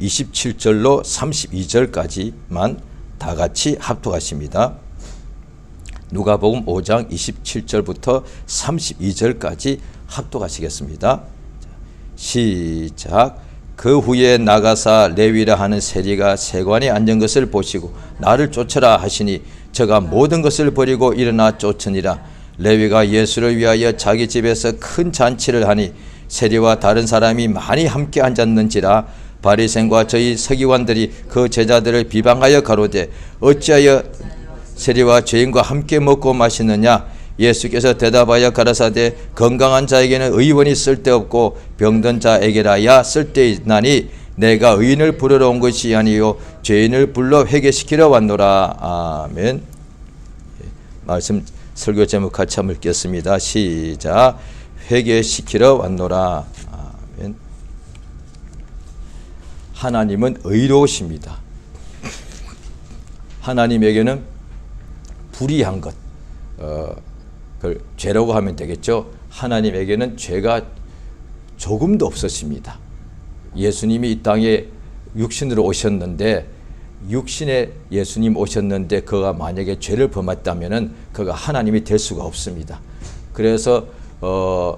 27절로 32절까지만 다 같이 합독하십니다. 누가복음 5장 27절부터 32절까지 합독하시겠습니다. 시작. 그 후에 나가사 레위라 하는 세리가 세관에 앉은 것을 보시고 나를 쫓으라 하시니 저가 모든 것을 버리고 일어나 쫓으니라. 레위가 예수를 위하여 자기 집에서 큰 잔치를 하니 세리와 다른 사람이 많이 함께 앉았는지라. 바리새인과 저희 서기관들이 그 제자들을 비방하여 가로되 어찌하여 세리와 죄인과 함께 먹고 마시느냐. 예수께서 대답하여 가라사대 건강한 자에게는 의원이 쓸데없고 병든 자에게라야 쓸데있나니 내가 의인을 부르러 온 것이 아니요 죄인을 불러 회개시키러 왔노라. 아멘. 말씀 설교 제목 같이 한번 읽겠습니다. 시작. 회개시키러 왔노라. 아멘. 하나님은 의로우십니다. 하나님에게는 불의한 것, 그걸 죄라고 하면 되겠죠. 하나님에게는 죄가 조금도 없었습니다. 예수님이 이 땅에 육신으로 오셨는데, 육신에 예수님 오셨는데 그가 만약에 죄를 범했다면 그가 하나님이 될 수가 없습니다. 그래서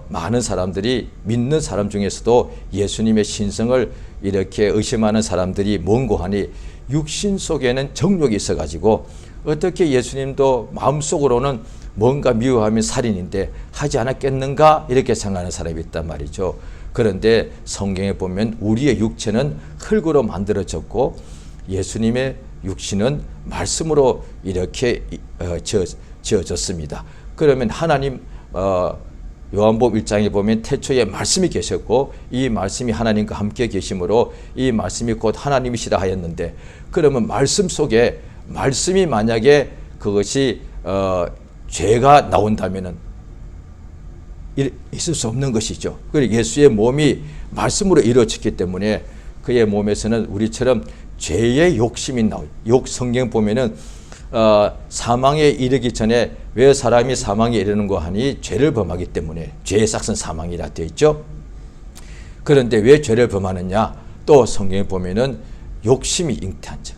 많은 사람들이, 믿는 사람 중에서도 예수님의 신성을 이렇게 의심하는 사람들이 mon고하니 육신 속에는 정욕이 있어가지고 어떻게 예수님도 마음속으로는 뭔가 미워하면 살인인데 하지 않았겠는가 이렇게 생각하는 사람이 있단 말이죠. 그런데 성경에 보면 우리의 육체는 흙으로 만들어졌고 예수님의 육신은 말씀으로 이렇게 지어졌습니다. 그러면 하나님 요한복음 1장에 보면 태초에 말씀이 계셨고 이 말씀이 하나님과 함께 계심으로 이 말씀이 곧 하나님이시라 하였는데, 그러면 말씀 속에 말씀이 만약에 그것이 죄가 나온다면은 있을 수 없는 것이죠. 그리고 예수의 몸이 말씀으로 이루어졌기 때문에 그의 몸에서는 우리처럼 죄의 욕심이 나와요. 성경 보면은 사망에 이르기 전에 왜 사람이 사망에 이르는가 하니 죄를 범하기 때문에 죄의 싹은 사망이라 되어 있죠. 그런데 왜 죄를 범하느냐? 또 성경에 보면은 욕심이 잉태한 적,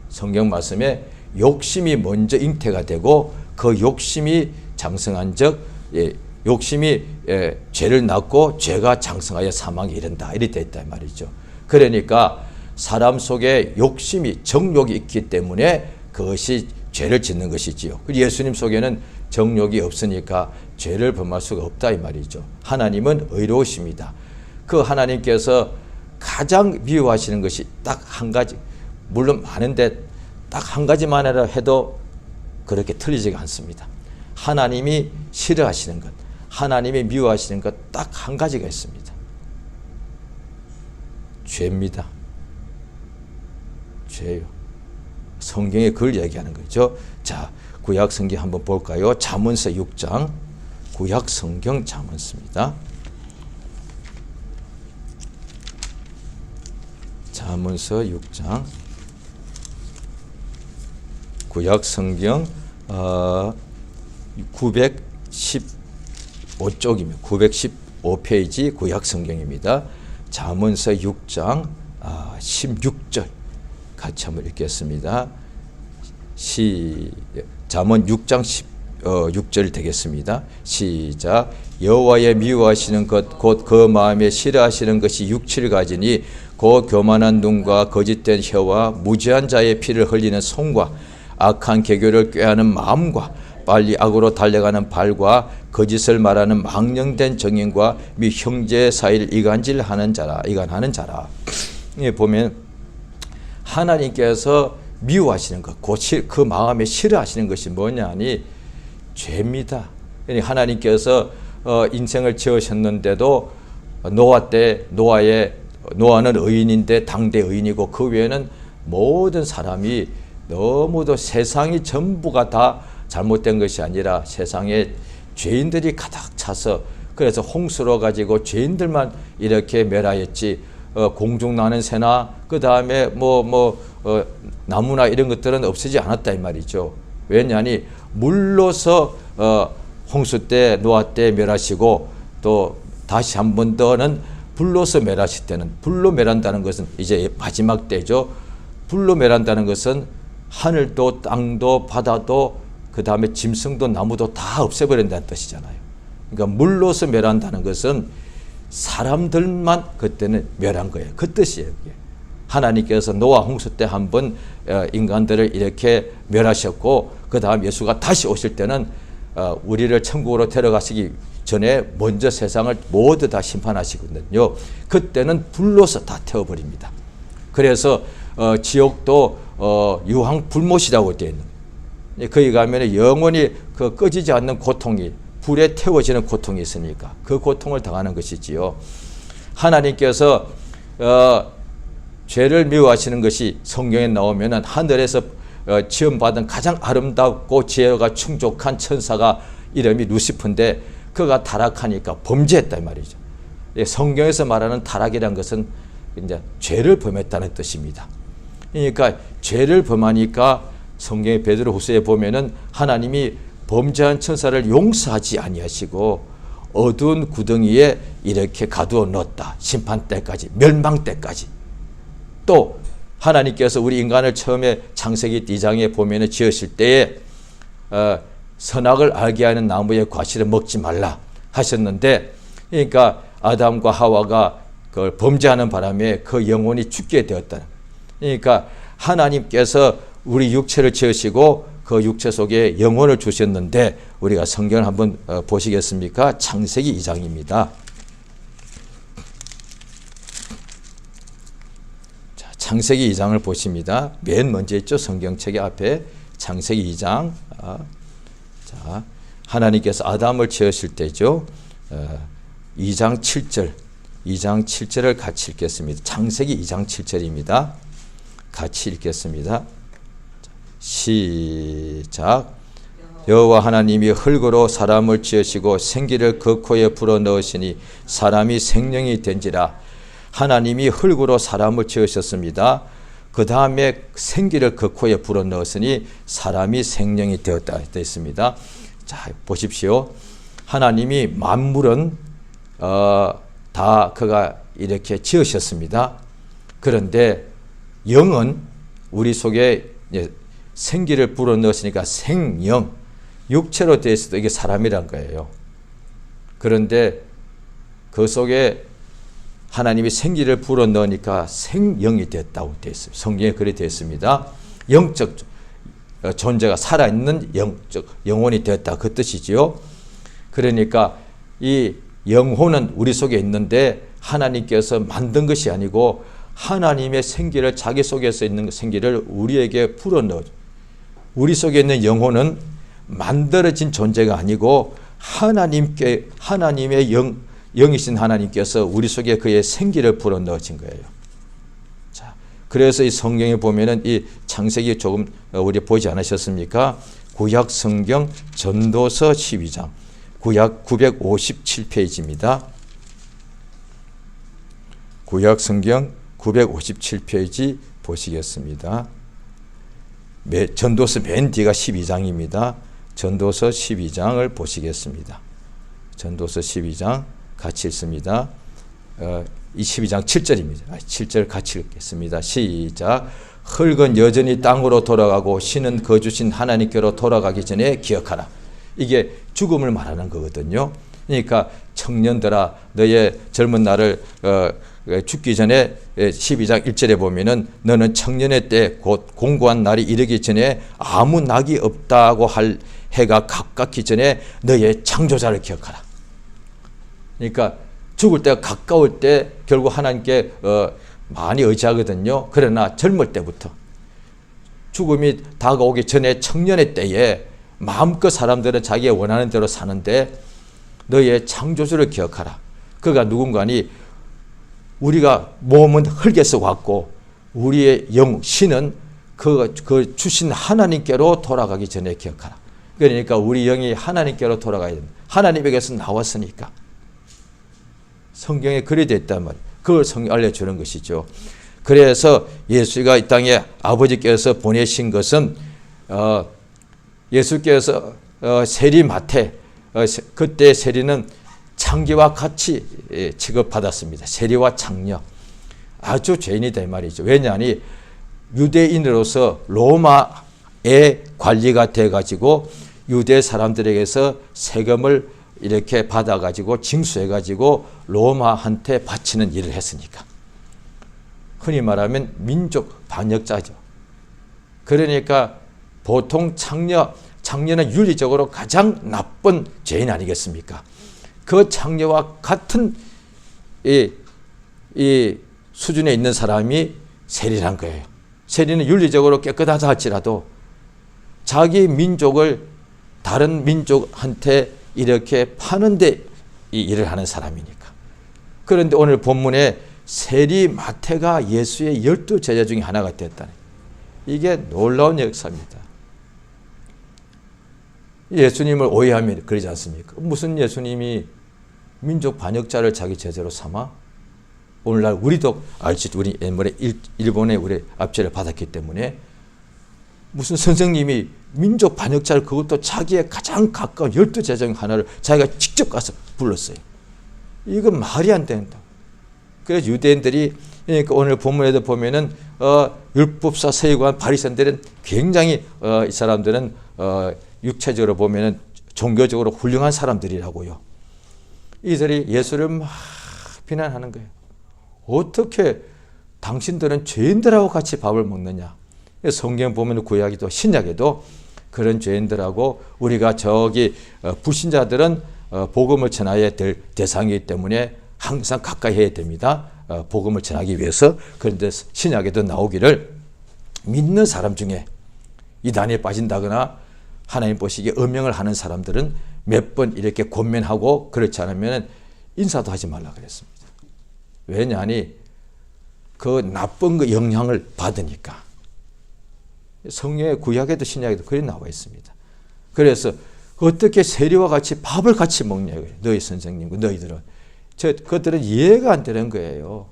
성경 말씀에 욕심이 먼저 잉태가 되고 그 욕심이 장성한 적, 욕심이 죄를 낳고 죄가 장성하여 사망에 이른다 이렇게 되어 있다 말이죠. 그러니까 사람 속에 욕심이, 정욕이 있기 때문에 그것이 죄를 짓는 것이지요. 예수님 속에는 정욕이 없으니까 죄를 범할 수가 없다 이 말이죠. 하나님은 의로우십니다. 그 하나님께서 가장 미워하시는 것이 딱 한 가지, 물론 많은데 딱 한 가지만 해도 그렇게 틀리지가 않습니다. 하나님이 싫어하시는 것, 하나님이 미워하시는 것 딱 한 가지가 있습니다. 죄입니다. 죄요. 성경에 그걸 얘기하는 거죠. 자, 구약 성경 한번 볼까요? 잠언서 6장, 구약 성경 잠언서입니다. 잠언서 6장, 구약 성경 915쪽입니다. 915페이지 구약 성경입니다. 잠언서 6장 16절 같이 한번 읽겠습니다. 잠언 6장 6절 되겠습니다. 시작. 여호와의 미워하시는 것 곧 그 마음에 싫어하시는 것이 육칠가지니 곧 교만한 눈과 거짓된 혀와 무지한 자의 피를 흘리는 손과 악한 계교를 꾀하는 마음과 빨리 악으로 달려가는 발과 거짓을 말하는 망령된 정인과 미 형제 사이를 이간질하는 자라. 보면 하나님께서 미워하시는 것, 그 마음에 싫어하시는 것이 뭐냐 하니 죄입니다. 하나님께서 인생을 지으셨는데도 노아는 의인인데 당대 의인이고 그 외에는 모든 사람이 너무도 세상이 전부가 다 잘못된 것이 아니라 세상에 죄인들이 가득 차서 그래서 홍수로 가지고 죄인들만 이렇게 멸하였지 공중 나는 새나 그 다음에 나무나 이런 것들은 없어지지 않았다 이 말이죠. 왜냐하니 물로서 홍수 때 노아 때 멸하시고 또 다시 한 번 더는 불로서 멸하실 때는, 불로 멸한다는 것은 이제 마지막 때죠. 불로 멸한다는 것은 하늘도 땅도 바다도 그 다음에 짐승도 나무도 다 없애버린다는 뜻이잖아요. 그러니까 물로서 멸한다는 것은 사람들만 그때는 멸한 거예요. 그 뜻이에요. 하나님께서 노아 홍수 때 한번 인간들을 이렇게 멸하셨고 그 다음 예수가 다시 오실 때는 우리를 천국으로 데려가시기 전에 먼저 세상을 모두 다 심판하시거든요. 그때는 불로서 다 태워버립니다. 그래서 지옥도 유황 불못이라고 되어 있는 거예요. 거기 가면 영원히 그 꺼지지 않는 고통이, 불에 태워지는 고통이 있으니까 그 고통을 당하는 것이지요. 하나님께서 죄를 미워하시는 것이 성경에 나오면 하늘에서 지음받은 가장 아름답고 지혜가 충족한 천사가 이름이 루시퍼인데 그가 타락하니까 범죄했단 말이죠. 성경에서 말하는 타락이란 것은 이제 죄를 범했다는 뜻입니다. 그러니까 죄를 범하니까 성경의 베드로후서에 보면은 하나님이 범죄한 천사를 용서하지 아니하시고 어두운 구덩이에 이렇게 가두어 넣었다. 심판 때까지, 멸망 때까지. 또 하나님께서 우리 인간을 처음에 창세기 2장에 보면은 지으실 때에 선악을 알게 하는 나무의 과실을 먹지 말라 하셨는데, 그러니까 아담과 하와가 그걸 범죄하는 바람에 그 영혼이 죽게 되었다. 그러니까 하나님께서 우리 육체를 지으시고 그 육체 속에 영혼을 주셨는데, 우리가 성경을 한번 보시겠습니까? 창세기 2장입니다. 자, 창세기 2장을 보십니다. 맨 먼저 있죠. 성경책의 앞에 창세기 2장. 자, 하나님께서 아담을 지으실 때죠. 2장 7절. 2장 7절을 같이 읽겠습니다. 창세기 2장 7절입니다. 같이 읽겠습니다. 시작. 여호와 하나님이 흙으로 사람을 지으시고 생기를 그 코에 불어넣으시니 사람이 생명이 된지라. 하나님이 흙으로 사람을 지으셨습니다. 그 다음에 생기를 그 코에 불어넣으시니 사람이 생명이 되었다 되어 있습니다. 자, 보십시오. 하나님이 만물은 다 그가 이렇게 지으셨습니다. 그런데 영은 우리 속에 생기를 불어넣으시니까 생영, 육체로 되어 있어도 이게 사람이란 거예요. 그런데 그 속에 하나님이 생기를 불어넣으니까 생영이 됐다고 되어 있어요. 성경에 그렇게 되어 있습니다. 영적 존재가 살아있는 영혼이 되었다, 그 뜻이지요. 그러니까 이 영혼은 우리 속에 있는데 하나님께서 만든 것이 아니고 하나님의 생기를, 자기 속에서 있는 생기를 우리에게 불어넣어줘. 우리 속에 있는 영혼은 만들어진 존재가 아니고 하나님의 영이신 하나님께서 우리 속에 그의 생기를 불어넣으신 거예요. 자, 그래서 이 성경에 보면은 이 창세기 조금 우리 보지 않으셨습니까? 구약 성경 전도서 12장, 구약 957페이지입니다. 구약 성경 957페이지 보시겠습니다. 전도서 맨 뒤가 12장입니다. 전도서 12장을 보시겠습니다. 전도서 12장 같이 읽습니다. 이 12장 7절입니다. 7절 같이 읽겠습니다. 시작. 흙은 여전히 땅으로 돌아가고 신은 거주신 하나님께로 돌아가기 전에 기억하라. 이게 죽음을 말하는 거거든요. 그러니까 청년들아, 너의 젊은 날을 죽기 전에 12장 1절에 보면은 너는 청년의 때 곧 공고한 날이 이르기 전에 아무 낙이 없다고 할 해가 가깝기 전에 너의 창조자를 기억하라. 그러니까 죽을 때가 가까울 때 결국 하나님께 많이 의지하거든요. 그러나 젊을 때부터, 죽음이 다가오기 전에 청년의 때에 마음껏 사람들은 자기가 원하는 대로 사는데 너의 창조주를 기억하라. 그가 누군가니 우리가 몸은 흙에서 왔고 우리의 영, 신은 그 주신 하나님께로 돌아가기 전에 기억하라. 그러니까 우리 영이 하나님께로 돌아가야 된다. 하나님에게서 나왔으니까. 성경에 그리 됐단 말이에요. 그걸 성경이 알려주는 것이죠. 그래서 예수가 이 땅에 아버지께서 보내신 것은 예수께서 세리마태, 그때 세리는 창녀와 같이 취급받았습니다. 세리와 창녀. 아주 죄인이다 이 말이죠. 왜냐하니 유대인으로서 로마의 관리가 돼가지고 유대 사람들에게서 세금을 이렇게 받아가지고 징수해가지고 로마한테 바치는 일을 했으니까. 흔히 말하면 민족 반역자죠. 그러니까 보통 창녀는 윤리적으로 가장 나쁜 죄인 아니겠습니까? 그 창녀와 같은 이 수준에 있는 사람이 세리란 거예요. 세리는 윤리적으로 깨끗하다 할지라도 자기 민족을 다른 민족한테 이렇게 파는데 이 일을 하는 사람이니까. 그런데 오늘 본문에 세리 마태가 예수의 12제자 중에 하나가 됐다는, 이게 놀라운 역사입니다. 예수님을 오해하면 그러지 않습니까? 무슨 예수님이 민족 반역자를 자기 제자로 삼아? 오늘날 우리도 알지, 우리 옛날에 일본의 우리 압제를 받았기 때문에 무슨 선생님이 민족 반역자를, 그것도 자기의 가장 가까운 12제자 중 하나를 자기가 직접 가서 불렀어요. 이건 말이 안 된다. 그래서 유대인들이, 그러니까 오늘 본문에도 보면은 율법사 서기관 바리새인들은 굉장히 이 사람들은 육체적으로 보면은 종교적으로 훌륭한 사람들이라고요. 이들이 예수를 막 비난하는 거예요. 어떻게 당신들은 죄인들하고 같이 밥을 먹느냐. 성경 보면 구약에도 신약에도 그런 죄인들하고 우리가 저기 불신자들은 복음을 전해야 될 대상이기 때문에 항상 가까이 해야 됩니다. 복음을 전하기 위해서. 그런데 신약에도 나오기를 믿는 사람 중에 이단에 빠진다거나 하나님 보시기에 음행을 하는 사람들은 몇 번 이렇게 권면하고 그렇지 않으면 인사도 하지 말라 그랬습니다. 왜냐하니 그 나쁜 그 영향을 받으니까. 성경의 구약에도 신약에도 그리 나와 있습니다. 그래서 어떻게 세리와 같이 밥을 같이 먹냐고요. 너희 선생님과 너희들은. 그것들은 이해가 안 되는 거예요.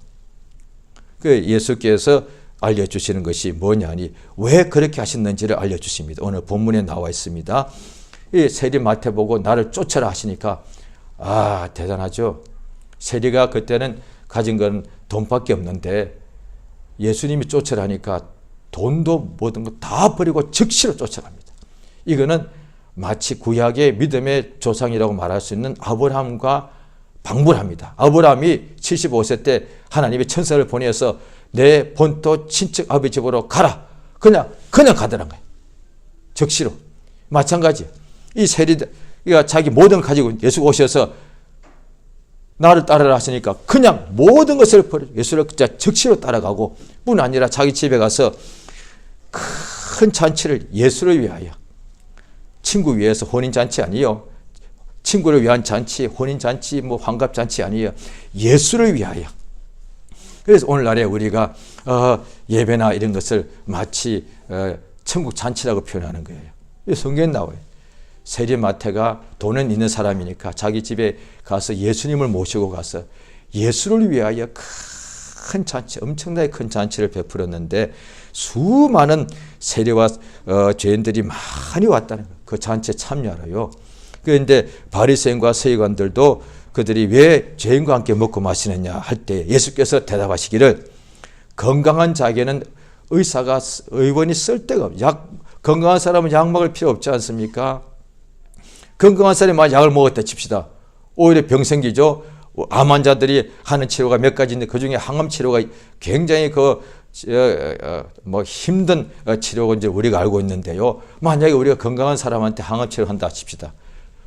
그 예수께서 알려주시는 것이 뭐냐니, 왜 그렇게 하셨는지를 알려주십니다. 오늘 본문에 나와 있습니다. 이 세리 마태 보고 나를 쫓아라 하시니까, 아, 대단하죠. 세리가 그때는 가진 건 돈밖에 없는데 예수님이 쫓아라니까 돈도 모든 거 다 버리고 즉시로 쫓아갑니다. 이거는 마치 구약의 믿음의 조상이라고 말할 수 있는 아브라함과 방불합니다. 아브라함이 75세 때 하나님의 천사를 보내서 내 본토 친척 아버지 집으로 가라. 그냥 가더란 거예요. 즉시로. 마찬가지. 이 세리가 자기 모든 걸 가지고 예수가 오셔서 나를 따르라 하시니까 그냥 모든 것을 버려 예수를 즉시로 따라가고, 뿐 아니라 자기 집에 가서 큰 잔치를 예수를 위하여, 친구 위해서 혼인잔치 아니에요. 친구를 위한 잔치, 혼인잔치, 뭐 환갑잔치 아니에요. 예수를 위하여. 그래서 오늘날에 우리가 예배나 이런 것을 마치 천국 잔치라고 표현하는 거예요. 성경에 나와요. 세리 마태가 돈은 있는 사람이니까 자기 집에 가서 예수님을 모시고 가서 예수를 위하여 큰 잔치, 엄청나게 큰 잔치를 베풀었는데 수많은 세리와 죄인들이 많이 왔다는 거예요. 그 잔치에 참여하러요. 그런데 바리새인과 서기관들도 그들이 왜 죄인과 함께 먹고 마시느냐 할 때 예수께서 대답하시기를, 건강한 자에게는 의원이 쓸 데가 없어요. 건강한 사람은 약 먹을 필요 없지 않습니까? 건강한 사람이 만약 약을 먹었다 칩시다. 오히려 병 생기죠. 암 환자들이 하는 치료가 몇 가지인데 그중에 항암 치료가 굉장히 힘든 치료가 이제 우리가 알고 있는데요. 만약에 우리가 건강한 사람한테 항암 치료를 한다 칩시다.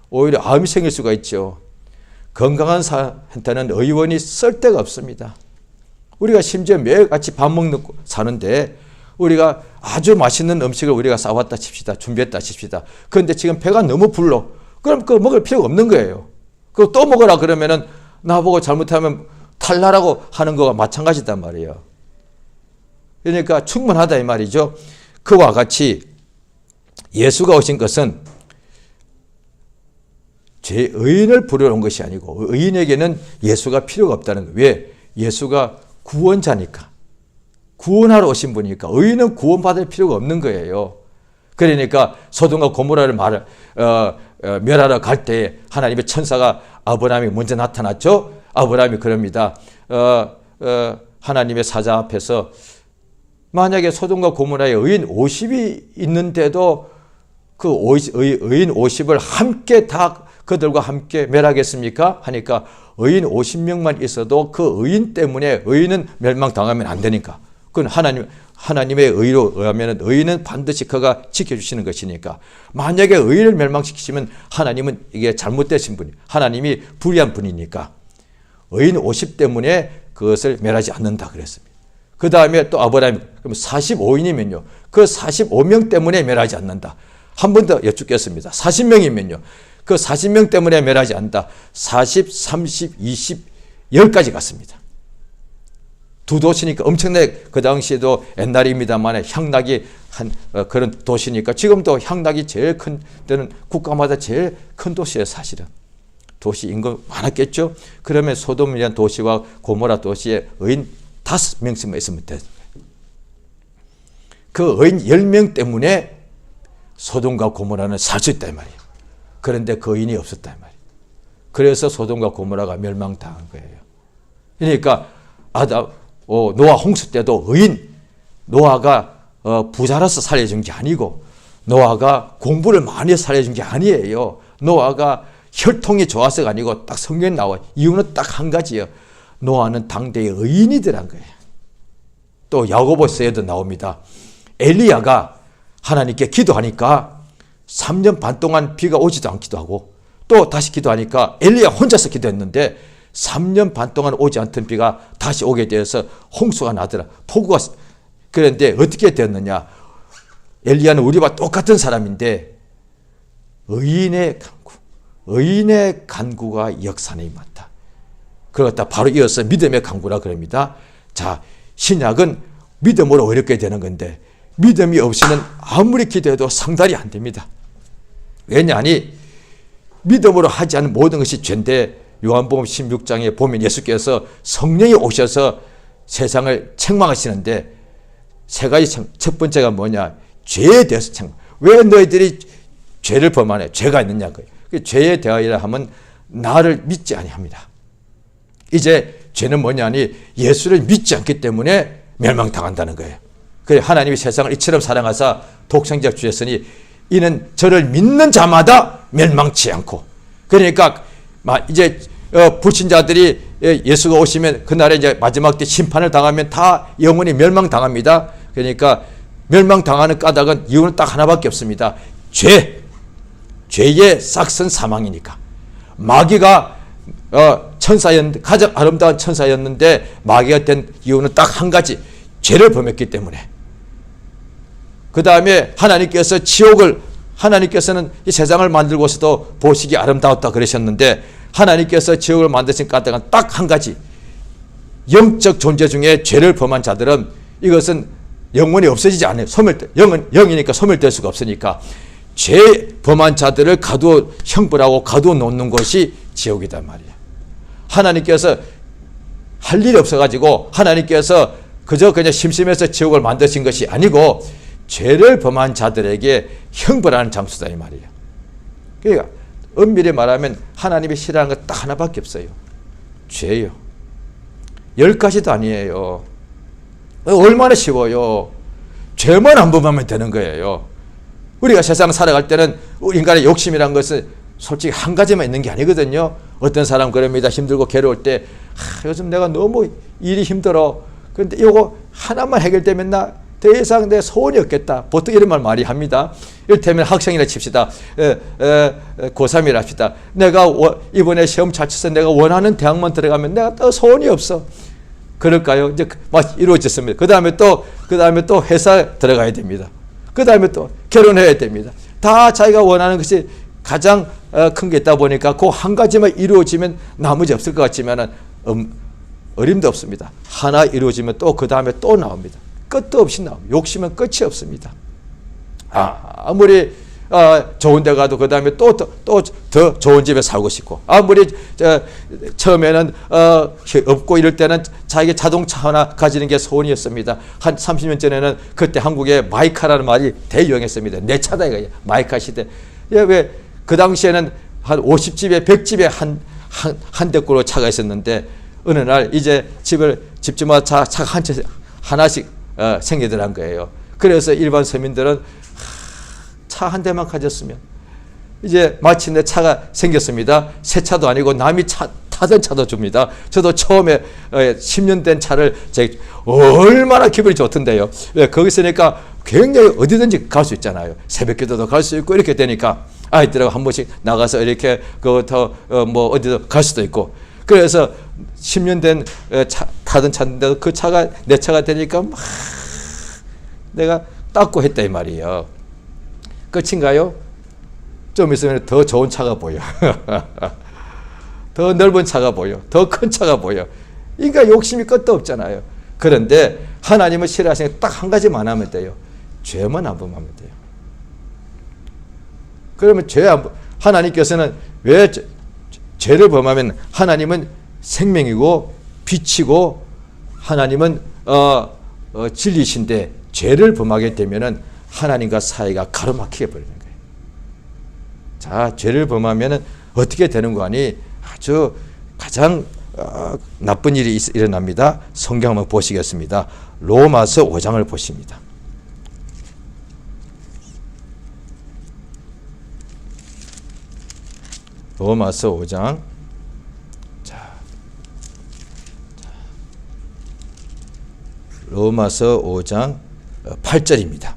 오히려 암이 생길 수가 있죠. 건강한 사람한테는 의원이 쓸 데가 없습니다. 우리가 심지어 매일같이 밥 먹고 사는데 우리가 아주 맛있는 음식을 우리가 싸왔다 칩시다. 준비했다 칩시다. 그런데 지금 배가 너무 불러. 그럼 그거 먹을 필요가 없는 거예요. 그거 또 먹으라 그러면은 나보고 잘못하면 탈나라고 하는 거와 마찬가지단 말이에요. 그러니까 충분하다 이 말이죠. 그와 같이 예수가 오신 것은 의인을 부르러 온 것이 아니고 의인에게는 예수가 필요가 없다는 거예요. 왜? 예수가 구원자니까. 구원하러 오신 분이니까 의인은 구원받을 필요가 없는 거예요. 그러니까 소돔과 고모라를 멸하러 갈 때에 하나님의 천사가 아브라함이 먼저 나타났죠. 아브라함이 그럽니다. 하나님의 사자 앞에서 만약에 소돔과 고모라에 의인 50이 있는데도 그 의인 50을 함께 다 그들과 함께 멸하겠습니까? 하니까 의인 50명만 있어도 그 의인 때문에 의인은 멸망당하면 안 되니까. 그건 하나님의 의로 의하면 의인은 반드시 그가 지켜주시는 것이니까. 만약에 의인을 멸망시키시면 하나님은 이게 잘못되신 분이, 하나님이 불의한 분이니까 의인 50 때문에 그것을 멸하지 않는다 그랬습니다. 그 다음에 또 아브라함이 그럼 45인이면요. 그 45명 때문에 멸하지 않는다. 한 번 더 여쭙겠습니다. 40명이면요. 그 40명 때문에 멸하지 않는다. 40, 30, 20, 10까지 갔습니다. 두 도시니까 엄청나게 그 당시에도 옛날입니다만 향락이 한 그런 도시니까 지금도 향락이 제일 큰 데는 국가마다 제일 큰 도시예요. 사실은. 도시 인구 많았겠죠. 그러면 소돔이라는 도시와 고모라 도시에 의인 5명씩만 있으면 돼. 그 의인 10명 때문에 소돔과 고모라는 살 수 있단 말이에요. 그런데 그 의인이 없었단 말이에요. 그래서 소돔과 고모라가 멸망당한 거예요. 그러니까 노아 홍수 때도 의인 노아가 부자라서 살려준 게 아니고 노아가 공부를 많이 해서 살려준 게 아니에요. 노아가 혈통이 좋아서가 아니고 딱 성경에 나와요. 이유는 딱 한 가지예요. 노아는 당대의 의인이더란 거예요. 또 야고보서에도 나옵니다. 엘리야가 하나님께 기도하니까 3년 반 동안 비가 오지도 않기도 하고 또 다시 기도하니까 엘리야 혼자서 기도했는데 3년 반 동안 오지 않던 비가 다시 오게 되어서 홍수가 나더라. 폭우가. 그런데 어떻게 되었느냐. 엘리야는 우리와 똑같은 사람인데 의인의 간구가 역사에 임한다. 그러다 바로 이어서 믿음의 간구라 그럽니다. 자, 신약은 믿음으로 어렵게 되는 건데 믿음이 없이는 아무리 기도해도 상달이 안 됩니다. 왜냐하니 믿음으로 하지 않은 모든 것이 죄인데 요한복음 16장에 보면 예수께서 성령이 오셔서 세상을 책망하시는데 세 가지 첫 번째가 뭐냐. 죄에 대해서 책망. 왜 너희들이 죄를 범하네. 죄가 있느냐고요. 죄에 대하여라 하면 나를 믿지 아니합니다. 이제 죄는 뭐냐니 예수를 믿지 않기 때문에 멸망당한다는 거예요. 그래 하나님이 세상을 이처럼 사랑하사 독생자 주셨으니 이는 저를 믿는 자마다 멸망치 않고. 그러니까 이제 불신자들이 예수가 오시면 그날에 이제 마지막 때 심판을 당하면 다 영원히 멸망당합니다. 그러니까 멸망당하는 까닭은 이유는 딱 하나밖에 없습니다. 죄의 싹은 사망이니까. 마귀가 천사였는데 가장 아름다운 천사였는데 마귀가 된 이유는 딱 한 가지. 죄를 범했기 때문에. 그 다음에 하나님께서는 이 세상을 만들고서도 보시기 아름다웠다 그러셨는데 하나님께서 지옥을 만드신 까닭은 딱 한 가지. 영적 존재 중에 죄를 범한 자들은 이것은 영원히 없어지지 않아요. 영이니까 소멸될 수가 없으니까 죄 범한 자들을 형벌하고 가두어 놓는 것이 지옥이단 말이에요. 하나님께서 할 일이 없어가지고 하나님께서 그냥 심심해서 지옥을 만드신 것이 아니고 죄를 범한 자들에게 형벌하는 장소다 이 말이에요. 그러니까 엄밀히 말하면 하나님이 싫어하는 것 딱 하나밖에 없어요. 죄요. 10가지도 아니에요. 얼마나 쉬워요. 죄만 안 범하면 되는 거예요. 우리가 세상 살아갈 때는 인간의 욕심이란 것은 솔직히 한 가지만 있는 게 아니거든요. 어떤 사람 그럽니다. 힘들고 괴로울 때 요즘 내가 너무 일이 힘들어. 그런데 이거 하나만 해결되면 나 더 이상 내 소원이 없겠다. 보통 이런 말 많이 합니다. 이를테면 학생이라 칩시다. 고3이라 합시다. 내가 이번에 시험 잘 쳐서 내가 원하는 대학만 들어가면 내가 더 소원이 없어. 그럴까요? 이제 막 이루어졌습니다. 그 다음에 또 회사 들어가야 됩니다. 그 다음에 또 결혼해야 됩니다. 다 자기가 원하는 것이 가장 큰 게 있다 보니까 그 한 가지만 이루어지면 나머지 없을 것 같지만 어림도 없습니다. 하나 이루어지면 또 그 다음에 또 나옵니다. 끝도 없이 나옵니다. 욕심은 끝이 없습니다. 아무리 좋은 데 가도 그 다음에 또 더 좋은 집에 살고 싶고 아무리 처음에는 없고 이럴 때는 자기 자동차 하나 가지는 게 소원이었습니다. 한 30년 전에는 그때 한국에 마이카라는 말이 대유행했습니다. 내 차다 이거예요. 마이카 시대. 왜 그 당시에는 한 50집에 100집에 한 대꼴로 차가 있었는데 어느 날 이제 집집마다 차가 하나씩 생기더란 거예요. 그래서 일반 서민들은 차 한 대만 가졌으면 이제 마침내 차가 생겼습니다. 새 차도 아니고 남이 타던 차도 줍니다. 저도 처음에 10년 된 차를 얼마나 기분이 좋던데요. 왜? 거기 있으니까 굉장히 어디든지 갈 수 있잖아요. 새벽기도도 갈 수 있고 이렇게 되니까 아이들하고 한 번씩 나가서 이렇게 뭐 어디도 갈 수도 있고. 그래서 10년 된 타던 차인데 그 차가 내 차가 되니까 막 내가 닦고 했다 이 말이에요. 끝인가요? 좀 있으면 더 좋은 차가 보여. 더 넓은 차가 보여. 더 큰 차가 보여. 그러니까 욕심이 끝도 없잖아요. 그런데 하나님은 싫어하시는 게 딱 한 가지만 하면 돼요. 죄만 안 범하면 돼요. 그러면 하나님께서는 왜 죄를 범하면 하나님은 생명이고 빛이고 하나님은 진리신데 죄를 범하게 되면은 하나님과 사이가 가로막히게 버리는 거예요. 자, 죄를 범하면은 어떻게 되는 거 아니? 아주 가장 나쁜 일이 일어납니다. 성경 한번 보시겠습니다. 로마서 5장을 보십니다. 로마서 5장. 로마서 5장 8절입니다.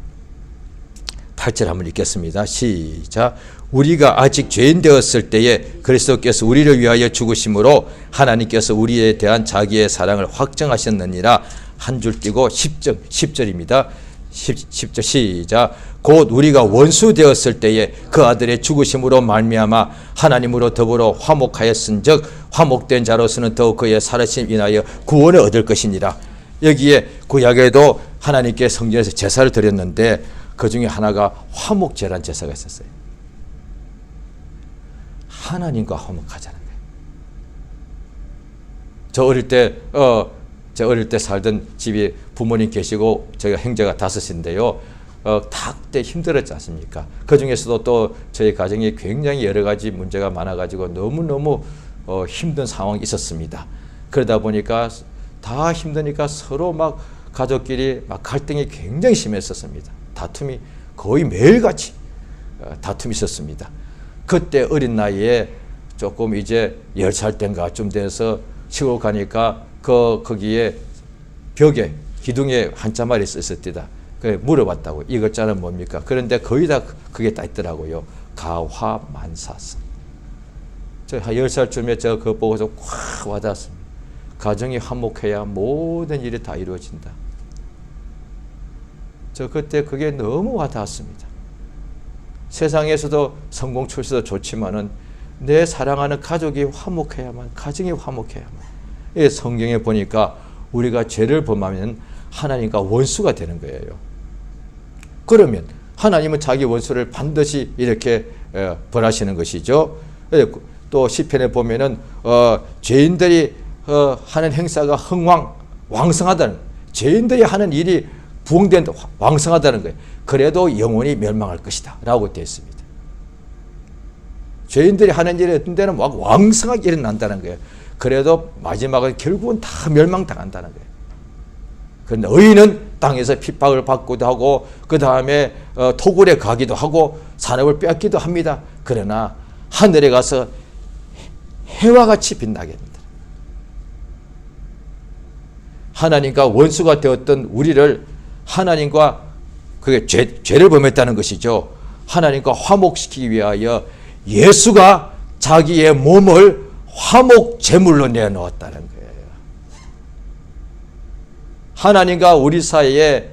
8절 한번 읽겠습니다. 시작. 우리가 아직 죄인 되었을 때에 그리스도께서 우리를 위하여 죽으심으로 하나님께서 우리에 대한 자기의 사랑을 확정하셨느니라. 한 줄 띄고 10절입니다. 10절 시작. 곧 우리가 원수 되었을 때에 그 아들의 죽으심으로 말미암아 하나님으로 더불어 화목하였은즉 화목된 자로서는 더욱 그의 살아심 인하여 구원을 얻을 것이니라. 여기에 구약에도 하나님께 성전에서 제사를 드렸는데 그 중에 하나가 화목제란 제사가 있었어요. 하나님과 화목하자는 거예요. 저 어릴 때 살던 집이 부모님 계시고 저희가 형제가 5인데요. 다 그때 힘들었지 않습니까? 그 중에서도 또 저희 가정이 굉장히 여러 가지 문제가 많아가지고 너무너무 힘든 상황이 있었습니다. 그러다 보니까 다 힘드니까 서로 막 가족끼리 막 갈등이 굉장히 심했었습니다. 다툼이 거의 매일같이 다툼이 있었습니다. 그때 어린 나이에 조금 이제 10살 땐가 좀 돼서 시골 가니까 거기에 벽에 기둥에 한자말이 있었대다. 물어봤다고. 이 글자는 뭡니까? 그런데 거의 다 그게 다 있더라고요. 가화만사성. 저 10살쯤에 저 그거 보고서 확 와닿았습니다. 가정이 화목해야 모든 일이 다 이루어진다. 저 그때 그게 너무 와닿았습니다. 세상에서도 성공 출세도 좋지만은 내 사랑하는 가족이 화목해야만, 가정이 화목해야만. 성경에 보니까 우리가 죄를 범하면 하나님과 원수가 되는 거예요. 그러면 하나님은 자기 원수를 반드시 이렇게 벌하시는 것이죠. 또 시편에 보면은 죄인들이 하는 행사가 왕성하다는, 죄인들이 하는 일이 부흥된다, 왕성하다는 거예요. 그래도 영원히 멸망할 것이다 라고 되어 있습니다. 죄인들이 하는 일이 어떤 데는 왕성하게 일어난다는 거예요. 그래도 마지막은 결국은 다 멸망당한다는 거예요. 그런데 의인은 땅에서 핍박을 받기도 하고 그 다음에 토굴에 가기도 하고 산업을 빼앗기도 합니다. 그러나 하늘에 가서 해와 같이 빛나게 됩니다. 하나님과 원수가 되었던 우리를 하나님과 그게 죄를 범했다는 것이죠. 하나님과 화목시키기 위하여 예수가 자기의 몸을 화목 제물로 내놓았다는 거예요. 하나님과 우리 사이에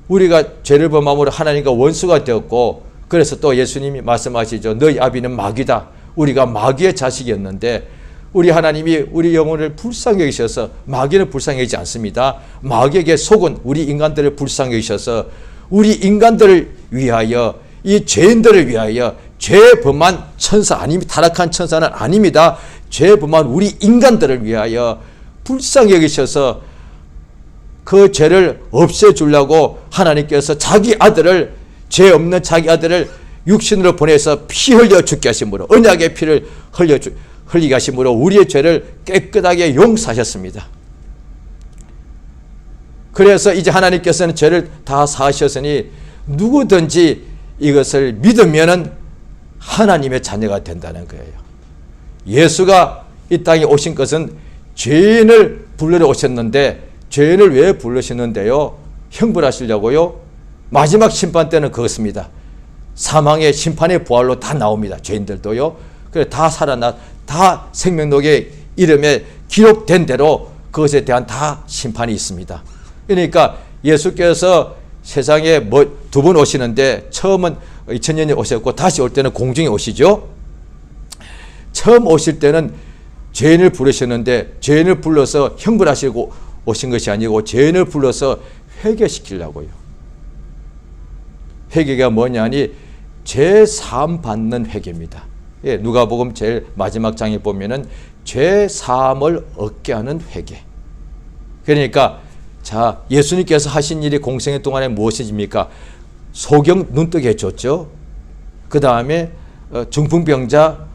우리가 죄를 범함으로 하나님과 원수가 되었고, 그래서 또 예수님이 말씀하시죠. 너희 아비는 마귀다. 우리가 마귀의 자식이었는데 우리 하나님이 우리 영혼을 불쌍히 여기셔서, 마귀는 불쌍히 여기지 않습니다. 마귀에게 속은 우리 인간들을 불쌍히 여기셔서 우리 인간들을 위하여, 이 죄인들을 위하여, 죄 범한 천사 아닙니다. 타락한 천사는 아닙니다. 죄 범한 우리 인간들을 위하여 불쌍히 여기셔서 그 죄를 없애주려고 하나님께서 자기 아들을, 죄 없는 자기 아들을 육신으로 보내서 피 흘려 죽게 하심으로, 언약의 피를 흘리게 하심으로 우리의 죄를 깨끗하게 용서하셨습니다. 그래서 이제 하나님께서는 죄를 다 사하셨으니 누구든지 이것을 믿으면은 하나님의 자녀가 된다는 거예요. 예수가 이 땅에 오신 것은 죄인을 부르러 오셨는데, 죄인을 왜 부르시는데요? 형벌하시려고요? 마지막 심판 때는 그것입니다. 사망의 심판의 부활로 다 나옵니다. 죄인들도요. 그래 다 다 생명록의 이름에 기록된 대로 그것에 대한 다 심판이 있습니다. 그러니까 예수께서 세상에 두 번 오시는데, 처음은 2000년에 오셨고 다시 올 때는 공중에 오시죠. 처음 오실 때는 죄인을 부르셨는데, 죄인을 불러서 형벌하시고 오신 것이 아니고 죄인을 불러서 회개시키려고요. 회개가 뭐냐니 죄 사함 받는 회개입니다. 예, 누가복음 제일 마지막 장에 보면은 죄 사함을 얻게 하는 회개. 그러니까 자, 예수님께서 하신 일이 공생애 동안에 무엇입니까? 소경 눈뜨게 해줬죠. 그 다음에 중풍병자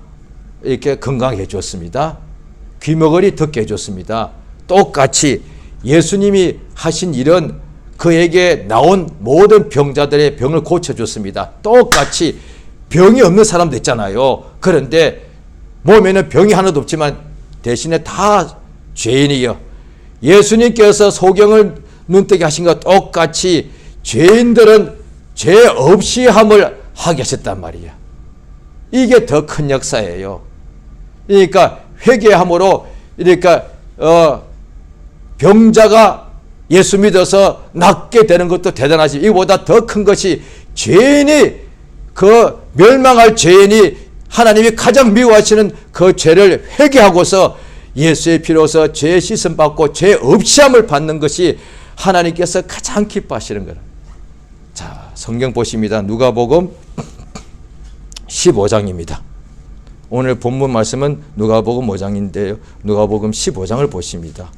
이렇게 건강해 줬습니다. 귀머거리 듣게 해줬습니다. 똑같이 예수님이 하신 일은 그에게 나온 모든 병자들의 병을 고쳐줬습니다. 똑같이 병이 없는 사람도 있잖아요. 그런데 몸에는 병이 하나도 없지만 대신에 다 죄인이요. 예수님께서 소경을 눈뜨게 하신 것 똑같이 죄인들은 죄 없이 함을 하게 하셨단 말이에요. 이게 더 큰 역사예요. 그러니까 회개함으로, 그러니까 병자가 예수 믿어서 낫게 되는 것도 대단하지, 이보다 더 큰 것이 죄인이, 그 멸망할 죄인이 하나님이 가장 미워하시는 그 죄를 회개하고서 예수의 피로서 죄 씻음 받고 죄 없이 함을 받는 것이 하나님께서 가장 기뻐하시는 거예요. 자, 성경 보십니다. 누가복음 15장입니다. 오늘 본문 말씀은 누가복음 5장인데요. 누가복음 15장을 보십니다.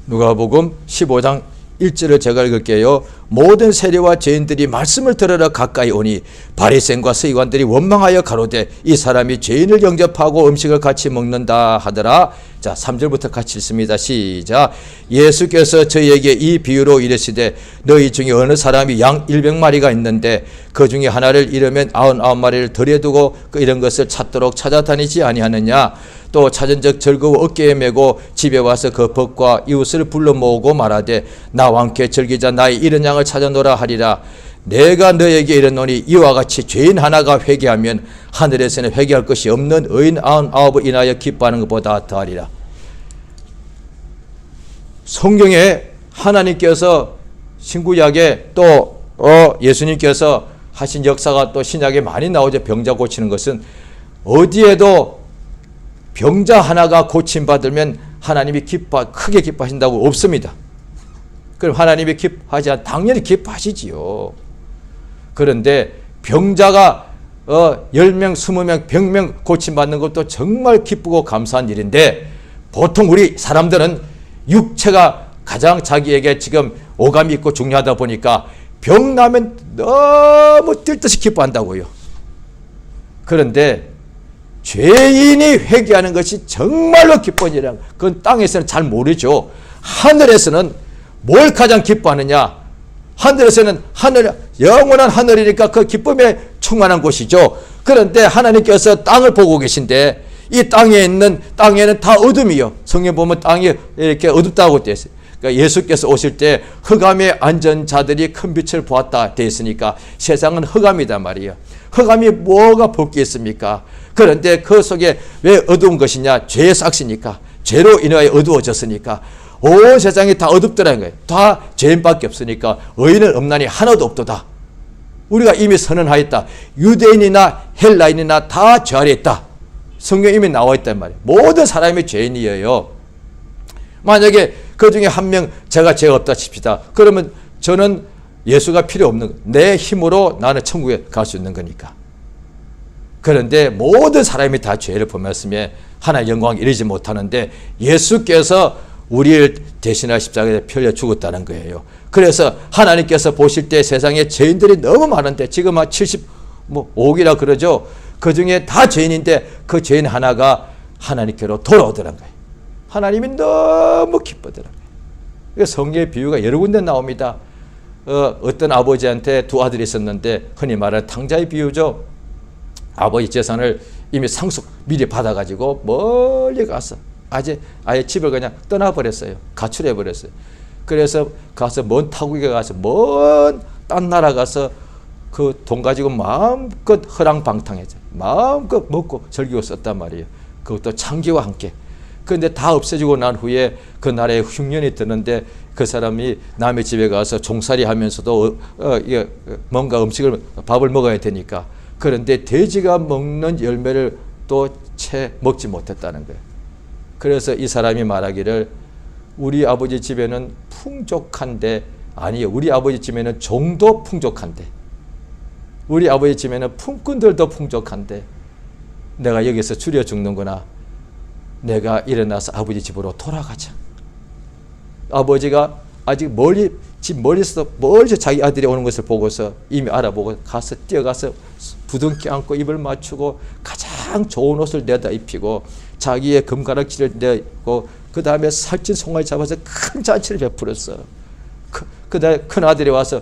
누가복음 15장 1절을 제가 읽을게요. 모든 세리와 죄인들이 말씀을 들으러 가까이 오니 바리새인과 서기관들이 원망하여 가로되 이 사람이 죄인을 영접하고 음식을 같이 먹는다 하더라. 자, 3절부터 같이 읽습니다. 시작. 예수께서 저희에게 이 비유로 이르시되 너희 중에 어느 사람이 양 100마리가 있는데 그 중에 하나를 잃으면 99마리를 들여두고 이런 것을 찾도록 찾아다니지 아니하느냐. 또 찾은 적 즐거워 어깨에 메고 집에 와서 그 벗과 이웃을 불러 모으고 말하되 나와 함께 즐기자 나의 잃은 양을 찾아노라 하리라. 내가 너에게 이르노니 이와 같이 죄인 하나가 회개하면 하늘에서는 회개할 것이 없는 의인 99을 인하여 기뻐하는 것보다 더하리라. 성경에 하나님께서 신구약에 또 예수님께서 하신 역사가 또 신약에 많이 나오죠. 병자 고치는 것은 어디에도 병자 하나가 고침받으면 하나님이 크게 기뻐하신다고 없습니다. 그럼 하나님이 기뻐하지 않, 당연히 기뻐하시지요. 그런데 병자가 10명, 20명, 100명 고침받는 것도 정말 기쁘고 감사한 일인데, 보통 우리 사람들은 육체가 가장 자기에게 지금 오감이 있고 중요하다 보니까 병 나면 너무 뛸 듯이 기뻐한다고요. 그런데 죄인이 회개하는 것이 정말로 기쁜 일이라, 그건 땅에서는 잘 모르죠. 하늘에서는 뭘 가장 기뻐하느냐? 하늘에서는 영원한 하늘이니까 그 기쁨에 충만한 곳이죠. 그런데 하나님께서 땅을 보고 계신데 이 땅에는 다 어둠이요. 성경 보면 땅이 이렇게 어둡다고 되어 있어요. 그러니까 예수께서 오실 때 흑암에 앉은 자들이 큰 빛을 보았다 되어 있으니까 세상은 흑암이단 말이에요. 흑암이 뭐가 볼 게 있습니까? 그런데 그 속에 왜 어두운 것이냐? 죄의 삭시니까, 죄로 인하여 어두워졌으니까 온 세상이 다 어둡더라는 거예요. 다 죄인밖에 없으니까 의인은 없나니 하나도 없도다. 우리가 이미 선언하였다. 유대인이나 헬라인이나 다 죄 아래 있다. 성경에 이미 나와 있단 말이에요. 모든 사람이 죄인이에요. 만약에 그 중에 한 명 제가 죄가 없다 칩시다. 그러면 저는 예수가 필요 없는, 내 힘으로 나는 천국에 갈 수 있는 거니까. 그런데 모든 사람이 다 죄를 범했으며 하나의 영광에 이르지 못하는데 예수께서 우리를 대신하여 십자가에 펴려 죽었다는 거예요. 그래서 하나님께서 보실 때 세상에 죄인들이 너무 많은데 지금 한 75억이라 그러죠. 그 중에 다 죄인인데 그 죄인 하나가 하나님께로 돌아오더란 거예요. 하나님이 너무 기쁘더란 거예요. 성경의 비유가 여러 군데 나옵니다. 어떤 아버지한테 두 아들이 있었는데 흔히 말하는 탕자의 비유죠. 아버지 재산을 이미 상속 미리 받아가지고 멀리 가서 아예 집을 그냥 떠나버렸어요. 가출해버렸어요. 그래서 가서 먼 타국에 가서 먼 딴 나라 가서 그 돈 가지고 마음껏 허랑방탕해져 마음껏 먹고 즐기고 썼단 말이에요. 그것도 창기와 함께. 그런데 다 없어지고 난 후에 그 나라에 흉년이 드는데 그 사람이 남의 집에 가서 종살이 하면서도 뭔가 밥을 먹어야 되니까. 그런데 돼지가 먹는 열매를 또 채 먹지 못했다는 거예요. 그래서 이 사람이 말하기를 우리 아버지 집에는 풍족한데, 아니요, 우리 아버지 집에는 종도 풍족한데, 우리 아버지 집에는 품꾼들도 풍족한데 내가 여기서 줄여 죽는구나. 내가 일어나서 아버지 집으로 돌아가자. 아버지가 아직 집 멀리서 자기 아들이 오는 것을 보고서 이미 알아보고 가서 뛰어가서 부둥켜 안고 입을 맞추고 가장 좋은 옷을 내다 입히고 자기의 금가락지를 내고 그 다음에 살찐 송아지 잡아서 큰 잔치를 베풀었어. 그 다음에 큰 아들이 와서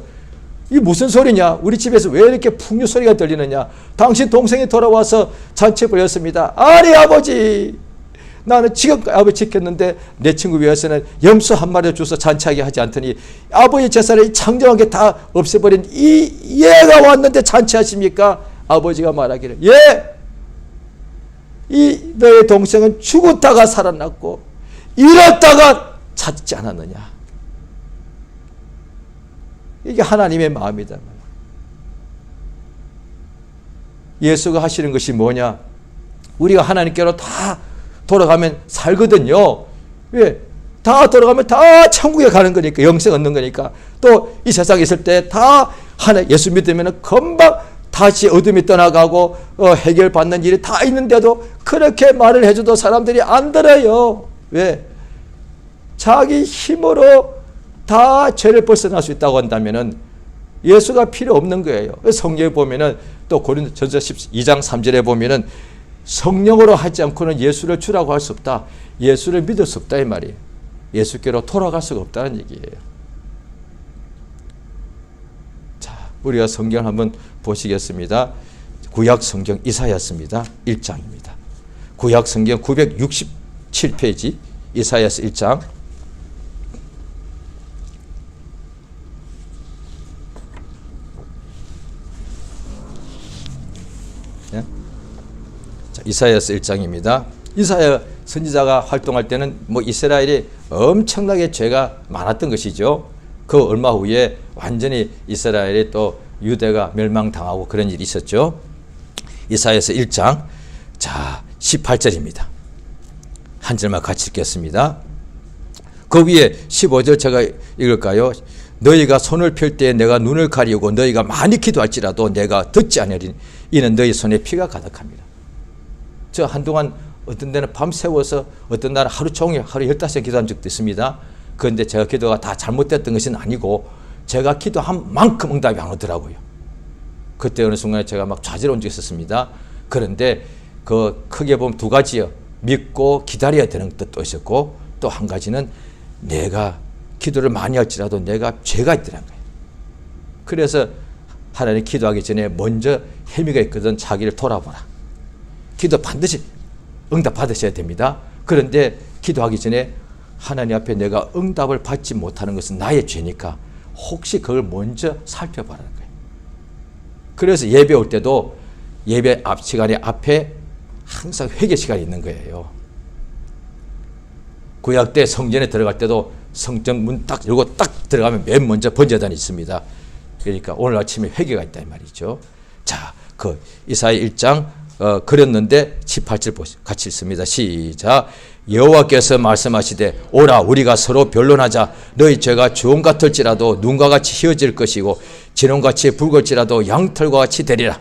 이 무슨 소리냐? 우리 집에서 왜 이렇게 풍류 소리가 들리느냐? 당신 동생이 돌아와서 잔치 벌였습니다. 아니 아버지, 나는 지금까지 아버지 지켰는데 내 친구 위해서는 염소 한 마리 줘서 잔치하게 하지 않더니 아버지 재산을 창정한 게 다 없애버린 이 얘가 왔는데 잔치하십니까? 아버지가 말하기를, 예, 이 너의 동생은 죽었다가 살아났고 잃었다가 찾지 않았느냐. 이게 하나님의 마음이다. 예수가 하시는 것이 뭐냐? 우리가 하나님께로 다 돌아가면 살거든요. 왜? 다 돌아가면 다 천국에 가는 거니까, 영생 얻는 거니까. 또 이 세상에 있을 때 다 예수 믿으면 금방 다시 어둠이 떠나가고 해결받는 일이 다 있는데도 그렇게 말을 해줘도 사람들이 안 들어요. 왜? 자기 힘으로 다 죄를 벗어날 수 있다고 한다면은 예수가 필요 없는 거예요. 성경에 보면은 또 고린도전서 12장 3절에 보면은 성령으로 하지 않고는 예수를 주라고 할 수 없다. 예수를 믿을 수 없다 이 말이에요. 예수께로 돌아갈 수가 없다는 얘기예요. 자, 우리가 성경을 한번 보시겠습니다. 구약 성경 이사야서입니다. 1장입니다. 구약 성경 967페이지 이사야서 1장. 이사야서 1장입니다. 이사야 선지자가 활동할 때는 이스라엘이 엄청나게 죄가 많았던 것이죠. 그 얼마 후에 완전히 이스라엘이 또 유대가 멸망당하고 그런 일이 있었죠. 이사야서 1장 자 18절입니다. 한 절만 같이 읽겠습니다. 그 위에 15절 제가 읽을까요? 너희가 손을 펼 때 내가 눈을 가리우고 너희가 많이 기도할지라도 내가 듣지 않으리니 이는 너희 손에 피가 가득합니다. 저 한동안 어떤 데는 밤 새워서 어떤 날은 하루 종일 하루 15시간 기도한 적도 있습니다. 그런데 제가 기도가 다 잘못됐던 것은 아니고 제가 기도한 만큼 응답이 안 오더라고요. 그때 어느 순간에 제가 막 좌절한 적이 있었습니다. 그런데 그 크게 보면 두 가지요. 믿고 기다려야 되는 뜻도 있었고 또 한 가지는 내가 기도를 많이 할지라도 내가 죄가 있더란 거예요. 그래서 하나님 기도하기 전에 먼저 혐의가 있거든 자기를 돌아보라. 기도 반드시 응답 받으셔야 됩니다. 그런데 기도하기 전에 하나님 앞에 내가 응답을 받지 못하는 것은 나의 죄니까 혹시 그걸 먼저 살펴보라는 거예요. 그래서 예배 올 때도 예배 앞 시간에 앞에 항상 회개 시간이 있는 거예요. 구약 때 성전에 들어갈 때도 성전 문 딱 열고 딱 들어가면 맨 먼저 번제단이 있습니다. 그러니까 오늘 아침에 회개가 있다 이 말이죠. 자, 그 이사야 1장 그렸는데 18절 같이 읽습니다. 시작. 여호와께서 말씀하시되 오라 우리가 서로 변론하자. 너희 죄가 주홍 같을지라도 눈과 같이 희어질 것이고 진홍같이 붉을지라도 양털과 같이 되리라.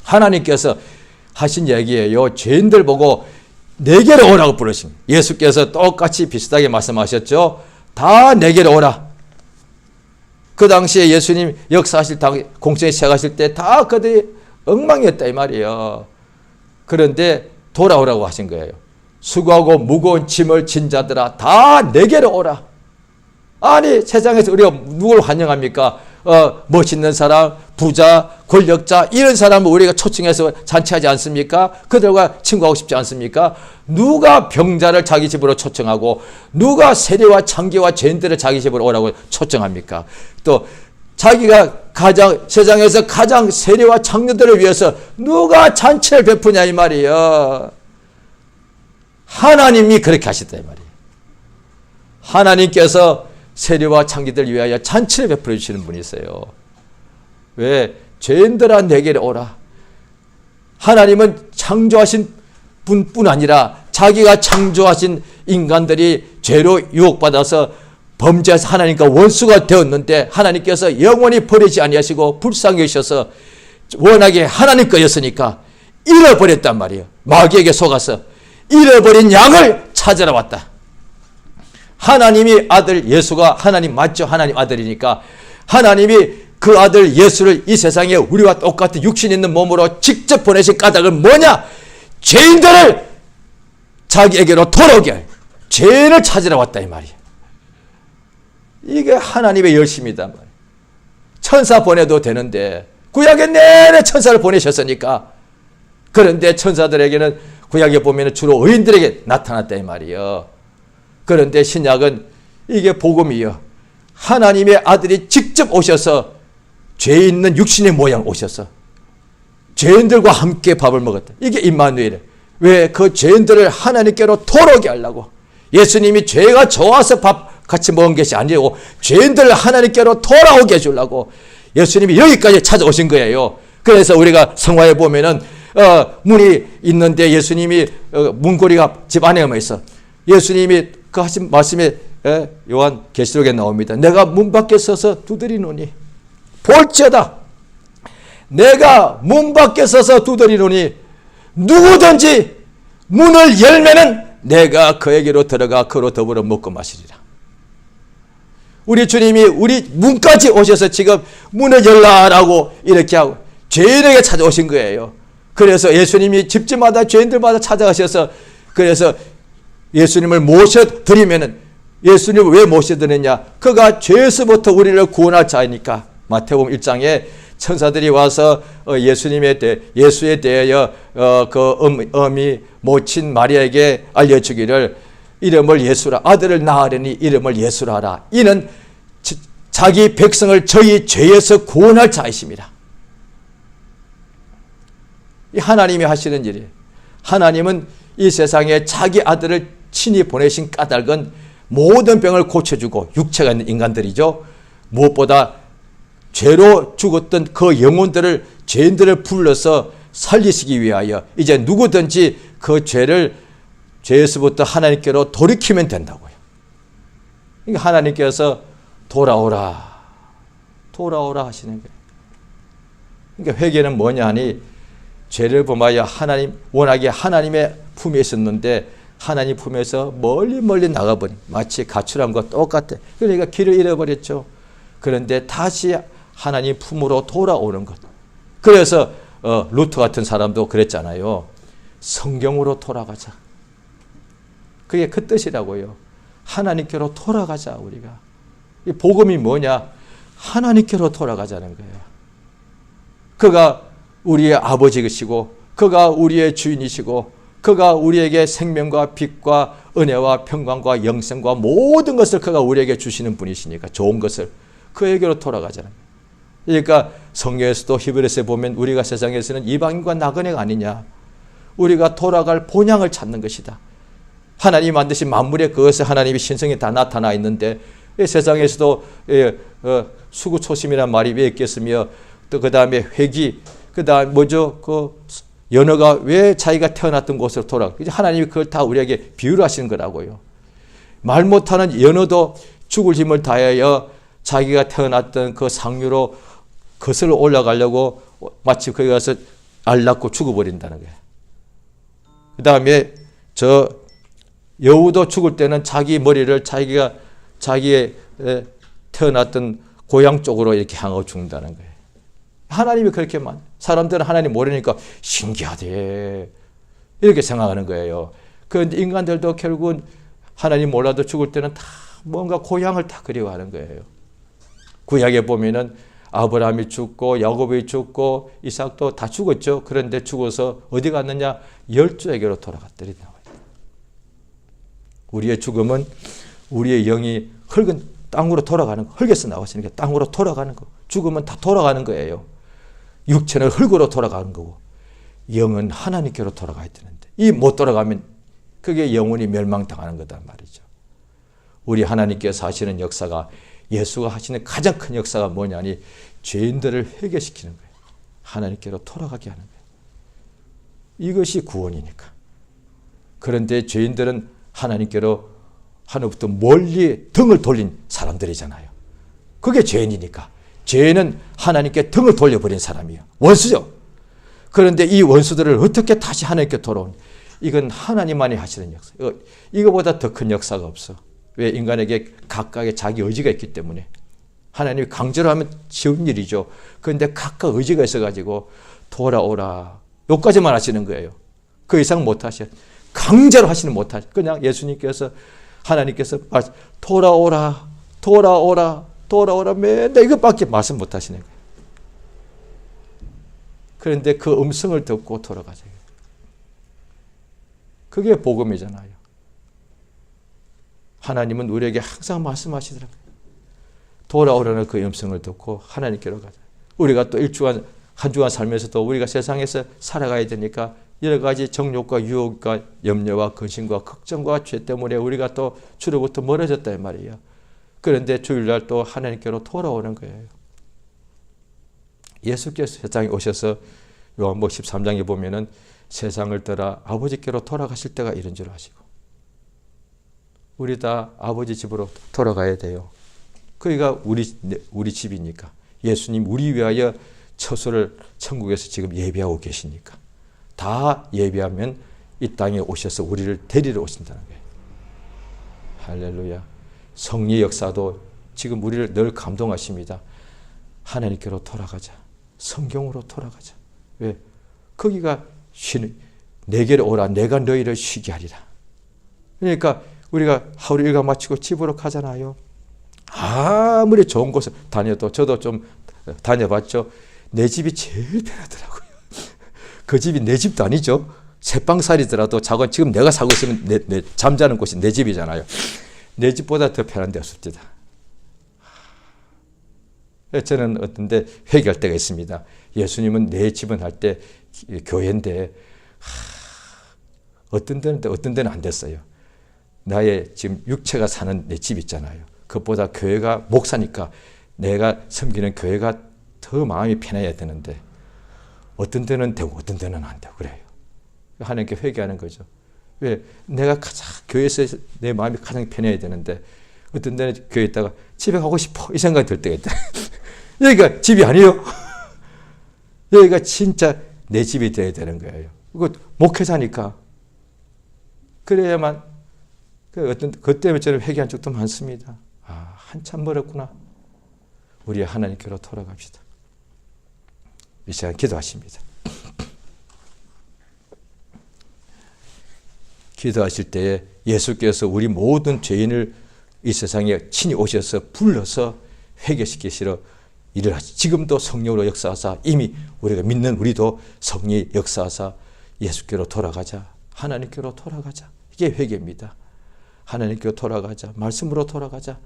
하나님께서 하신 얘기예요. 죄인들 보고 내게로 오라고 부르신 거예요. 예수께서 똑같이 비슷하게 말씀하셨죠. 다 내게로 오라. 그 당시에 예수님 역사하실 공생에 시작하실 때 다 그들이 엉망이었다 이 말이에요. 그런데 돌아오라고 하신 거예요. 수고하고 무거운 짐을 진 자들아 다 내게로 오라. 아니 세상에서 우리가 누굴 환영합니까? 멋있는 사람, 부자, 권력자 이런 사람을 우리가 초청해서 잔치하지 않습니까? 그들과 친구하고 싶지 않습니까? 누가 병자를 자기 집으로 초청하고 누가 세리와 창기와 죄인들을 자기 집으로 오라고 초청합니까? 또 자기가 세상에서 가장 세리와 창녀들을 위해서 누가 잔치를 베푸냐 이 말이에요. 하나님이 그렇게 하셨다 이 말이에요. 하나님께서 세리와 창기들 위하여 잔치를 베풀어 주시는 분이세요. 왜? 죄인들아 내게로 오라. 하나님은 창조하신 분뿐 아니라 자기가 창조하신 인간들이 죄로 유혹받아서 범죄해서 하나님과 원수가 되었는데 하나님께서 영원히 버리지 아니하시고 불쌍히 여기셔서 워낙에 하나님 거였으니까 잃어버렸단 말이에요. 마귀에게 속아서 잃어버린 양을 찾으러 왔다. 하나님이 아들 예수가 하나님 맞죠? 하나님 아들이니까 하나님이 그 아들 예수를 이 세상에 우리와 똑같은 육신 있는 몸으로 직접 보내신 까닭은 뭐냐? 죄인들을 자기에게로 돌아오게 할 죄인을 찾으러 왔다 이 말이에요. 이게 하나님의 열심이다. 천사 보내도 되는데 구약에 내내 천사를 보내셨으니까. 그런데 천사들에게는 구약에 보면 주로 의인들에게 나타났다 이 말이에요. 그런데 신약은 이게 복음이요. 하나님의 아들이 직접 오셔서 죄 있는 육신의 모양 오셔서 죄인들과 함께 밥을 먹었다. 이게 임마누엘이에요. 왜? 그 죄인들을 하나님께로 돌아오게 하려고. 예수님이 죄가 좋아서 밥 같이 먹은 것이 아니고 죄인들을 하나님께로 돌아오게 해주려고 예수님이 여기까지 찾아오신 거예요. 그래서 우리가 성화에 보면은 문이 있는데 예수님이 문고리가 집 안에만 있어. 예수님이 그 하신 말씀에 요한 계시록에 나옵니다. 내가 문 밖에 서서 두드리노니 볼지어다. 내가 문 밖에 서서 두드리노니 누구든지 문을 열면은 내가 그에게로 들어가 그로 더불어 먹고 마시리라. 우리 주님이 우리 문까지 오셔서 지금 문을 열라라고 이렇게 하고 죄인에게 찾아오신 거예요. 그래서 예수님이 집집마다 죄인들마다 찾아가셔서 그래서 예수님을 모셔드리면은 예수님을 왜 모셔드느냐? 그가 죄에서부터 우리를 구원할 자이니까. 마태복음 1장에 천사들이 와서 예수에 대하여 그 어미 모친 마리아에게 알려주기를 이름을 예수라 아들을 낳으려니 이름을 예수라 하라. 이는 자기 백성을 저희 죄에서 구원할 자이십니다. 이 하나님이 하시는 일이에요. 하나님은 이 세상에 자기 아들을 친히 보내신 까닭은 모든 병을 고쳐주고 육체가 있는 인간들이죠. 무엇보다 죄로 죽었던 그 영혼들을 죄인들을 불러서 살리시기 위하여 이제 누구든지 그 죄에서부터 하나님께로 돌이키면 된다고요. 그러니까 하나님께서 돌아오라 하시는 거예요. 그러니까 회개는 뭐냐 하니 죄를 범하여 워낙에 하나님의 품에 있었는데 하나님 품에서 멀리 나가버린 마치 가출함과 똑같아. 그러니까 길을 잃어버렸죠. 그런데 다시 하나님 품으로 돌아오는 것. 그래서 루트 같은 사람도 그랬잖아요. 성경으로 돌아가자. 그게 그 뜻이라고요. 하나님께로 돌아가자 우리가. 이 복음이 뭐냐? 하나님께로 돌아가자는 거예요. 그가 우리의 아버지이시고 그가 우리의 주인이시고 그가 우리에게 생명과 빛과 은혜와 평강과 영생과 모든 것을 그가 우리에게 주시는 분이시니까 좋은 것을 그에게로 돌아가자는 거예요. 그러니까 성경에서도 히브리서에 보면 우리가 세상에서는 이방인과 나그네가 아니냐. 우리가 돌아갈 본향을 찾는 것이다. 하나님이 만드신 만물에 그것에 하나님의 신성이 다 나타나 있는데 세상에서도 수구초심이라는 말이 왜 있겠으며 또 그 다음에 회귀 그 다음 뭐죠? 그 연어가 왜 자기가 태어났던 곳으로 돌아가. 하나님이 그걸 다 우리에게 비유를 하시는 거라고요. 말 못하는 연어도 죽을 힘을 다하여 자기가 태어났던 그 상류로 거슬러 올라가려고 마치 거기 가서 알 낳고 죽어버린다는 거예요. 그 다음에 저 여우도 죽을 때는 자기 머리를 자기의 태어났던 고향 쪽으로 이렇게 향하고 죽는다는 거예요. 하나님이 그렇게만, 사람들은 하나님 모르니까 신기하대 이렇게 생각하는 거예요. 그런데 인간들도 결국은 하나님 몰라도 죽을 때는 다 뭔가 고향을 다 그리워하는 거예요. 구약에 보면은 아브라함이 죽고 야곱이 죽고 이삭도 다 죽었죠. 그런데 죽어서 어디 갔느냐? 열조에게로 돌아갔더니 나와요. 우리의 죽음은 우리의 영이 흙은 땅으로 돌아가는 거, 흙에서 나왔으니까 땅으로 돌아가는 거. 죽음은 다 돌아가는 거예요. 육체는 흙으로 돌아가는 거고 영은 하나님께로 돌아가야 되는데 이 못 돌아가면 그게 영원히 멸망당하는 거단 말이죠. 우리 하나님께서 하시는 역사가, 예수가 하시는 가장 큰 역사가 뭐냐니 죄인들을 회개시키는 거예요. 하나님께로 돌아가게 하는 거예요. 이것이 구원이니까. 그런데 죄인들은 하나님께로 하늘부터 멀리 등을 돌린 사람들이잖아요. 그게 죄인이니까. 죄인은 하나님께 등을 돌려버린 사람이에요. 원수죠. 그런데 이 원수들을 어떻게 다시 하나님께 돌아온, 이건 하나님만이 하시는 역사. 이거보다 더 큰 역사가 없어. 왜? 인간에게 각각의 자기 의지가 있기 때문에. 하나님이 강제로 하면 쉬운 일이죠. 그런데 각각 의지가 있어가지고 돌아오라, 여기까지만 하시는 거예요. 그 이상 못하셔. 강제로 하시는 못하셔. 그냥 예수님께서, 하나님께서 돌아오라, 돌아오라, 돌아오라, 맨날 이것밖에 말씀 못하시는 거예요. 그런데 그 음성을 듣고 돌아가세요. 그게 복음이잖아요. 하나님은 우리에게 항상 말씀하시더라고요. 돌아오라는 그 음성을 듣고 하나님께로 가자. 우리가 또 한 주간 살면서도 우리가 세상에서 살아가야 되니까 여러 가지 정욕과 유혹과 염려와 근심과 걱정과 죄 때문에 우리가 또 주로부터 멀어졌단 말이에요. 그런데 주일날 또 하나님께로 돌아오는 거예요. 예수께서 세상에 오셔서 요한복음 13장에 보면은 세상을 떠나 아버지께로 돌아가실 때가 이런 줄 아시고, 우리 다 아버지 집으로 돌아가야 돼요. 그러니까 우리 집이니까. 예수님 우리 위하여 처소를 천국에서 지금 예비하고 계시니까. 다 예비하면 이 땅에 오셔서 우리를 데리러 오신다는 거예요. 할렐루야. 성리의 역사도 지금 우리를 늘 감동하십니다. 하나님께로 돌아가자. 성경으로 돌아가자. 왜? 거기가 내게로 오라. 내가 너희를 쉬게 하리라. 그러니까 우리가 하루 일과 마치고 집으로 가잖아요. 아무리 좋은 곳을 다녀도, 저도 좀 다녀봤죠. 내 집이 제일 편하더라고요. 그 집이 내 집도 아니죠. 새방살이더라도 지금 내가 살고 있으면 내 잠자는 곳이 내 집이잖아요. 내 집보다 더 편한 데 없습니다. 저는 어떤데 회개할 때가 있습니다. 예수님은 내 집은 할 때 교회인데 어떤 데는 안 됐어요. 나의 지금 육체가 사는 내 집 있잖아요. 그것보다 교회가 목사니까 내가 섬기는 교회가 더 마음이 편해야 되는데 어떤 데는 되고 어떤 데는 안 되고 그래요. 하나님께 회개하는 거죠. 왜? 내가 가장 교회에서 내 마음이 가장 편해야 되는데 어떤 데는 교회에 있다가 집에 가고 싶어 이 생각이 들 때가 있다. 여기가 집이 아니에요. 여기가 진짜 내 집이 되어야 되는 거예요. 그거 목회자니까. 그래야만 그 때문에 저는 회개한 적도 많습니다. 한참 멀었구나. 우리 하나님께로 돌아갑시다. 이 시간 기도하십니다. 기도하실 때에 예수께서 우리 모든 죄인을 이 세상에 친히 오셔서 불러서 회개시키시러 일을 하시. 지금도 성령으로 역사하사 이미 우리가 믿는 우리도 성령의 역사하사 예수께로 돌아가자. 하나님께로 돌아가자. 이게 회개입니다. 하나님께로 돌아가자. 말씀으로 돌아가자.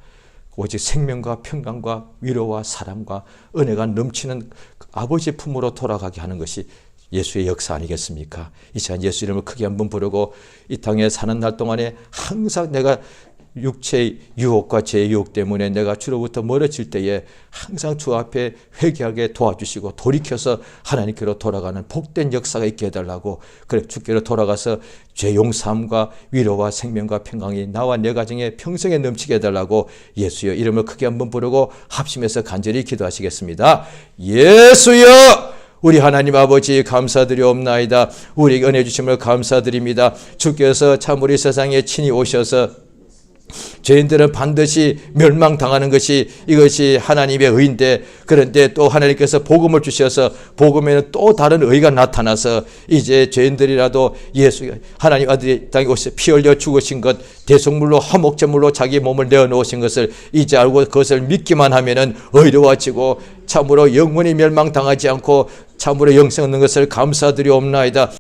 오직 생명과 평강과 위로와 사랑과 은혜가 넘치는 아버지 품으로 돌아가게 하는 것이 예수의 역사 아니겠습니까? 이 시간 예수 이름을 크게 한번 부르고 이 땅에 사는 날 동안에 항상 내가 육체의 유혹과 죄의 유혹 때문에 내가 주로부터 멀어질 때에 항상 주 앞에 회개하게 도와주시고 돌이켜서 하나님께로 돌아가는 복된 역사가 있게 해달라고, 그래 주께로 돌아가서 죄 용서함과 위로와 생명과 평강이 나와 내 가정에 평생에 넘치게 해달라고 예수여 이름을 크게 한번 부르고 합심해서 간절히 기도하시겠습니다. 예수여 우리 하나님 아버지 감사드리옵나이다. 우리에게 은혜 주심을 감사드립니다. 주께서 참으로 이 세상에 친히 오셔서 죄인들은 반드시 멸망당하는 것이 이것이 하나님의 의인데, 그런데 또 하나님께서 복음을 주셔서 복음에는 또 다른 의가 나타나서 이제 죄인들이라도 예수 하나님 아들이 땅에 오셔서 피 흘려 죽으신 것, 대속물로 화목제물로 자기 몸을 내어놓으신 것을 이제 알고 그것을 믿기만 하면은 의로워지고 참으로 영원히 멸망당하지 않고 참으로 영생 얻는 것을 감사드리옵나이다.